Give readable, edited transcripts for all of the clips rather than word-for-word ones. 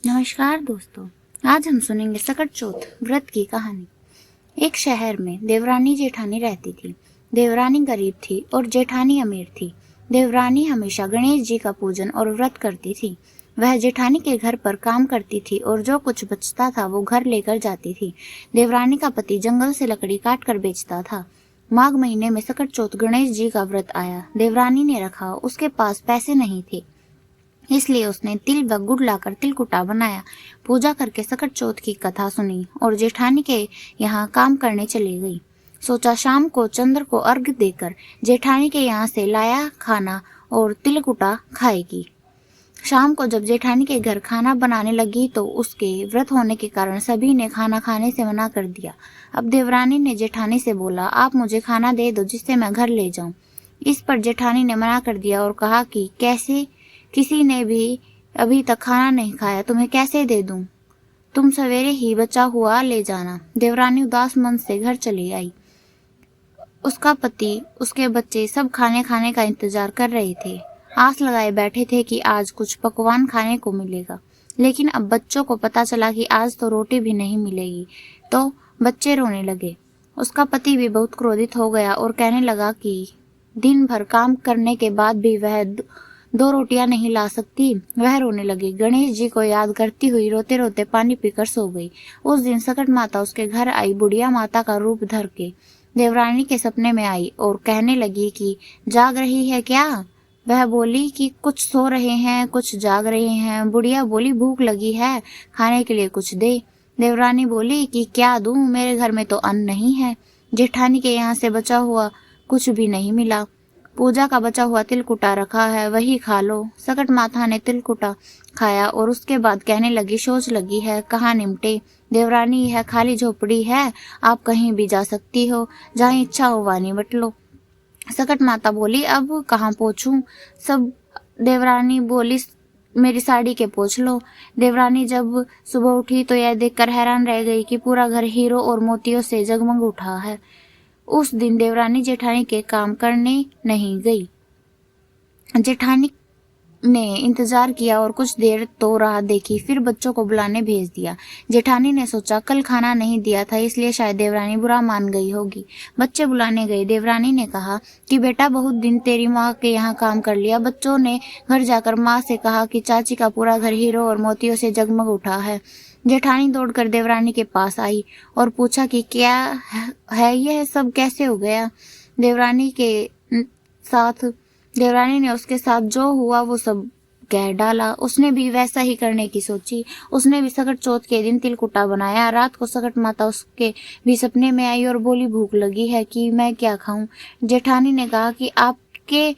नमस्कार दोस्तों, आज हम सुनेंगे सकट चौथ व्रत की कहानी। एक शहर में देवरानी जेठानी रहती थी। देवरानी गरीब थी और जेठानी अमीर थी। देवरानी हमेशा गणेश जी का पूजन और व्रत करती थी। वह जेठानी के घर पर काम करती थी और जो कुछ बचता था वो घर लेकर जाती थी। देवरानी का पति जंगल से लकड़ी काट कर बेचता था। माघ महीने में सकट चौथ गणेश जी का व्रत आया। देवरानी ने रखा, उसके पास पैसे नहीं थे, इसलिए उसने तिल व गुड़ लाकर तिलकुटा बनाया। पूजा करके सकट चौथ की कथा सुनी और जेठानी के यहाँ काम करने चली गई। सोचा शाम को चंद्र को अर्घ्य देकर जेठानी के यहाँ से लाया खाना और तिलकुटा खाएगी। शाम को जब जेठानी के घर खाना बनाने लगी तो उसके व्रत होने के कारण सभी ने खाना खाने से मना कर दिया। अब देवरानी ने जेठानी से बोला, आप मुझे खाना दे दो जिससे मैं घर ले जाऊं। इस पर जेठानी ने मना कर दिया और कहा कि कैसे, किसी ने भी अभी तक खाना नहीं खाया, तुम्हें कैसे दे दूं? तुम सवेरे ही बचा हुआ ले जाना। देवरानी उदास मन से घर चली आई। उसका पति, उसके बच्चे सब खाने खाने का इंतजार कर रहे थे। आस लगाए बैठे थे कि आज कुछ पकवान खाने को मिलेगा। लेकिन अब बच्चों को पता चला कि आज तो रोटी भी नहीं मिलेगी, तो बच्चे रोने लगे। उसका पति भी बहुत क्रोधित हो गया और कहने लगा कि दिन भर काम करने के बाद भी वह दो रोटियां नहीं ला सकती। वह रोने लगी। गणेश जी को याद करती हुई रोते रोते पानी पीकर सो गई। उस दिन सकट माता उसके घर आई, बुढ़िया माता का रूप धर के। देवरानी के सपने में आई और कहने लगी कि जाग रही है क्या? वह बोली कि कुछ सो रहे हैं, कुछ जाग रहे हैं। बुढ़िया बोली, भूख लगी है, खाने के लिए कुछ दे। देवरानी बोली कि क्या दूं, मेरे घर में तो अन्न नहीं है। जेठानी के यहाँ से बचा हुआ कुछ भी नहीं मिला। पूजा का बचा हुआ तिलकुटा रखा है, वही खा लो। सकट माता ने तिलकुटा खाया और उसके बाद कहने लगी, सोच लगी है, कहाँ निमटे। देवरानी, यह खाली झोपड़ी है, आप कहीं भी जा सकती हो, जहाँ इच्छा हो वहाँ निमट लो। सकट माता बोली, अब कहाँ पोंछूं? सब देवरानी बोली, मेरी साड़ी के पोंछ लो। देवरानी जब सुबह उठी तो यह देखकर हैरान रह गई कि पूरा घर हीरो और मोतियों से जगमग उठा है। उस दिन देवरानी जेठानी के काम करने नहीं गई। जेठानी ने इंतजार किया और कुछ देर तो राह देखी, फिर बच्चों को बुलाने भेज दिया। जेठानी ने सोचा कल खाना नहीं दिया था, इसलिए शायद देवरानी बुरा मान गई होगी। बच्चे बुलाने गए। देवरानी ने कहा कि बेटा, बहुत दिन तेरी माँ के यहाँ काम कर लिया। बच्चों ने घर जाकर माँ से कहा कि चाची का पूरा घर हीरो और मोतियों से जगमग उठा है। जेठानी दौड़कर देवरानी के पास आई और पूछा कि क्या है, यह सब कैसे हो गया? देवरानी ने उसके साथ जो हुआ वो सब कह डाला। उसने भी वैसा ही करने की सोची। उसने भी सकट चौथ के दिन तिलकुटा बनाया। रात को सकट माता उसके भी सपने में आई और बोली, भूख लगी है कि मैं क्या खाऊं? जेठानी ने कहा कि आपके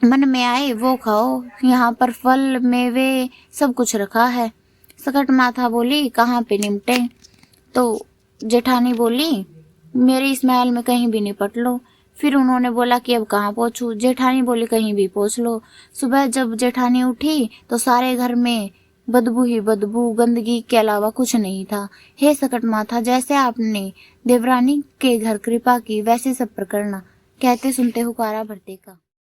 मन में आए वो खाओ, यहाँ पर फल मेवे सब कुछ रखा है। सकट माता बोली, कहाँ पे निमटे? तो जेठानी बोली, मेरे इस महल में कहीं भी निपट लो। फिर उन्होंने बोला कि अब कहाँ पहुंचूं? जेठानी बोली, कहीं भी पहुंच लो। सुबह जब जेठानी उठी तो सारे घर में बदबू ही बदबू, गंदगी के अलावा कुछ नहीं था। हे सकट माता, जैसे आपने देवरानी के घर कृपा की वैसे सब पर करना। कहते सुनते हुकारा भरते का।